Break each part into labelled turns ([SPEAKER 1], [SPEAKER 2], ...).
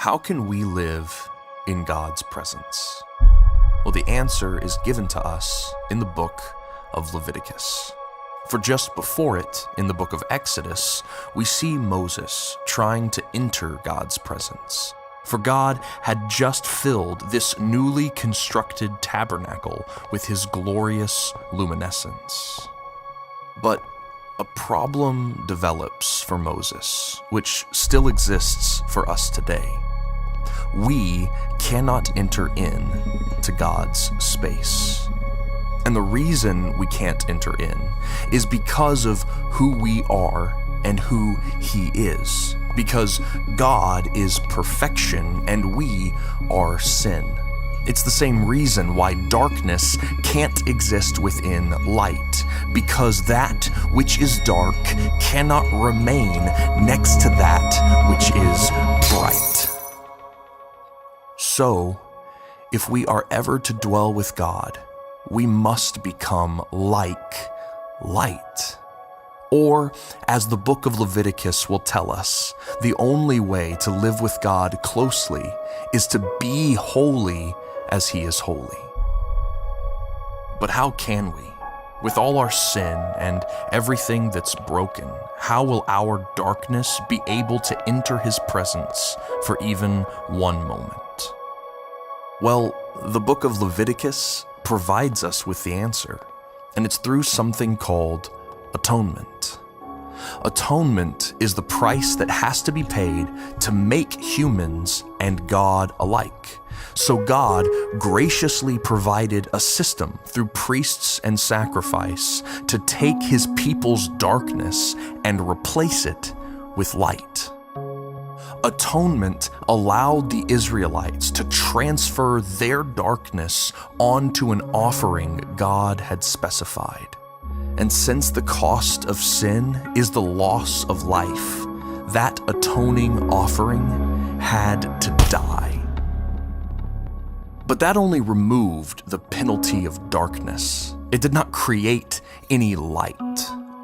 [SPEAKER 1] How can we live in God's presence? Well, the answer is given to us in the book of Leviticus. For just before it, in the book of Exodus, we see Moses trying to enter God's presence. For God had just filled this newly constructed tabernacle with his glorious luminescence. But a problem develops for Moses, which still exists for us today. We cannot enter in to God's space. And the reason we can't enter in is because of who we are and who he is. Because God is perfection and we are sin. It's the same reason why darkness can't exist within light, because that which is dark cannot remain next to that which is bright. So, if we are ever to dwell with God, we must become like light. Or, as the book of Leviticus will tell us, the only way to live with God closely is to be holy as he is holy. But how can we? With all our sin and everything that's broken, how will our darkness be able to enter his presence for even one moment? Well, the book of Leviticus provides us with the answer, and it's through something called atonement. Atonement is the price that has to be paid to make humans and God alike. So God graciously provided a system through priests and sacrifice to take his people's darkness and replace it with light. Atonement allowed the Israelites to transfer their darkness onto an offering God had specified. And since the cost of sin is the loss of life, that atoning offering had to die. But that only removed the penalty of darkness. It did not create any light,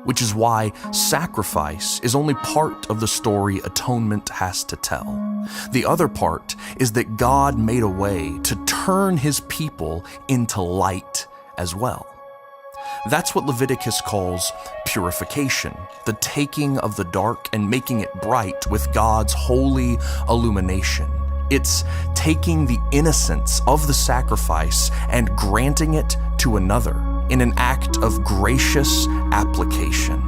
[SPEAKER 1] which is why sacrifice is only part of the story atonement has to tell. The other part is that God made a way to turn his people into light as well. That's what Leviticus calls purification, the taking of the dark and making it bright with God's holy illumination. It's taking the innocence of the sacrifice and granting it to another in an act of gracious application.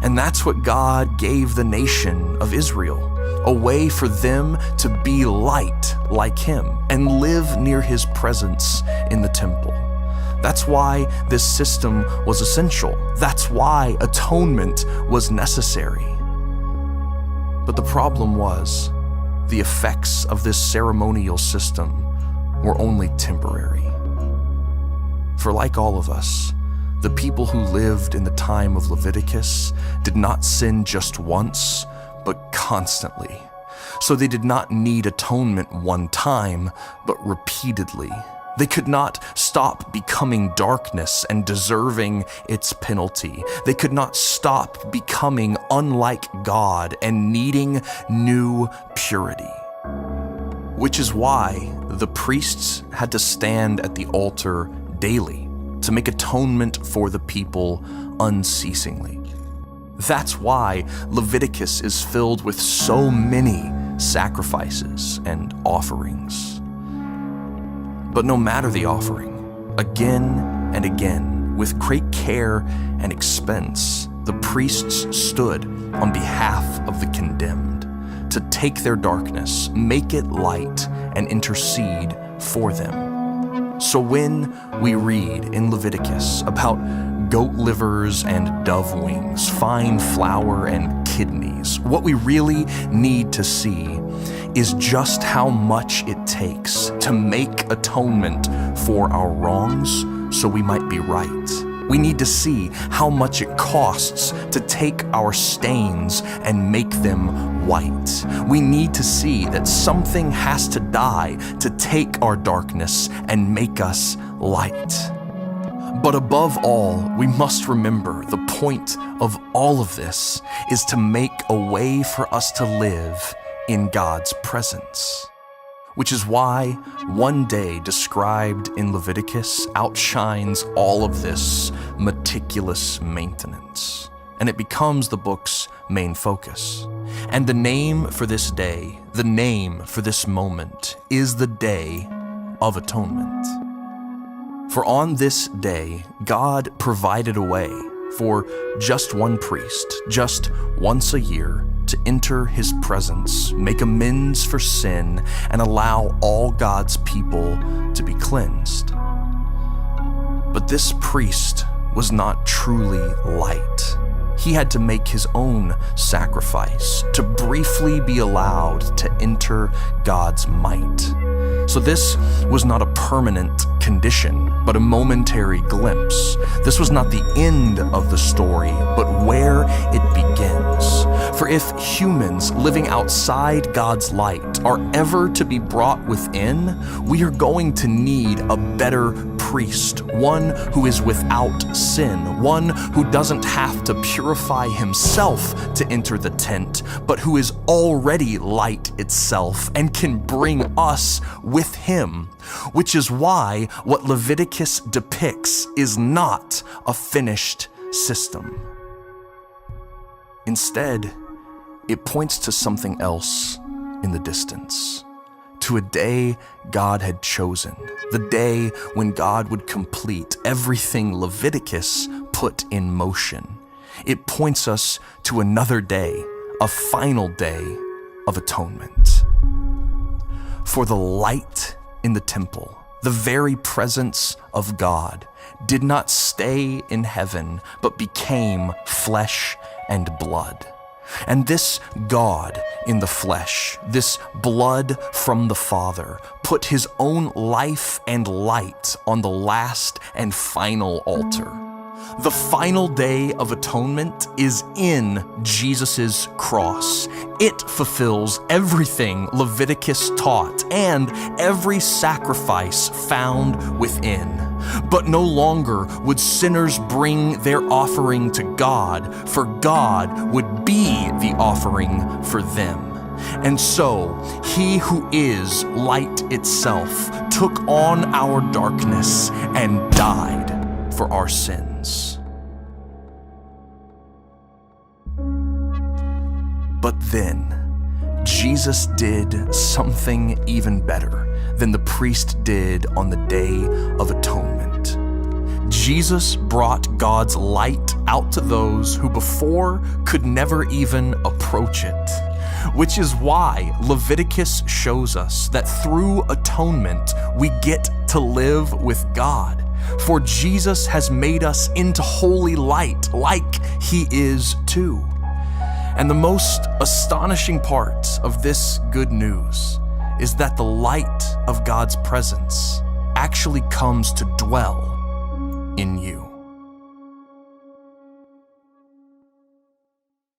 [SPEAKER 1] And that's what God gave the nation of Israel, a way for them to be light like him and live near his presence in the temple. That's why this system was essential. That's why atonement was necessary. But the problem was, the effects of this ceremonial system were only temporary. For like all of us, the people who lived in the time of Leviticus did not sin just once, but constantly. So they did not need atonement one time, but repeatedly. They could not stop becoming darkness and deserving its penalty. They could not stop becoming unlike God and needing new purity. Which is why the priests had to stand at the altar daily to make atonement for the people unceasingly. That's why Leviticus is filled with so many sacrifices and offerings. But no matter the offering, again and again, with great care and expense, the priests stood on behalf of the condemned to take their darkness, make it light, and intercede for them. So when we read in Leviticus about goat livers and dove wings, fine flour and kidneys, what we really need to see is just how much it takes to make atonement for our wrongs so we might be right. We need to see how much it costs to take our stains and make them white. We need to see that something has to die to take our darkness and make us light. But above all, we must remember the point of all of this is to make a way for us to live in God's presence. Which is why one day described in Leviticus outshines all of this meticulous maintenance, and it becomes the book's main focus. And the name for this day, the name for this moment, is the Day of Atonement. For on this day, God provided a way for just one priest, just once a year, to enter his presence, make amends for sin, and allow all God's people to be cleansed. But this priest was not truly light. He had to make his own sacrifice to briefly be allowed to enter God's might. So this was not a permanent condition, but a momentary glimpse. This was not the end of the story, but where it begins. For if humans living outside God's light are ever to be brought within, we are going to need a better priest, one who is without sin, one who doesn't have to purify himself to enter the tent, but who is already light itself and can bring us with him. Which is why what Leviticus depicts is not a finished system. Instead, it points to something else in the distance, to a day God had chosen, the day when God would complete everything Leviticus put in motion. It points us to another day, a final day of atonement. For the light in the temple, the very presence of God, did not stay in heaven, but became flesh and blood. And this God in the flesh, this blood from the Father, put his own life and light on the last and final altar. The final day of atonement is in Jesus' cross. It fulfills everything Leviticus taught and every sacrifice found within. But no longer would sinners bring their offering to God, for God would be the offering for them. And so, he who is light itself took on our darkness and died for our sins. But then, Jesus did something even better than the priest did on the Day of Atonement. Jesus brought God's light out to those who before could never even approach it. Which is why Leviticus shows us that through atonement we get to live with God. For Jesus has made us into holy light, like he is too. And the most astonishing part of this good news is that the light of God's presence actually comes to dwell in you.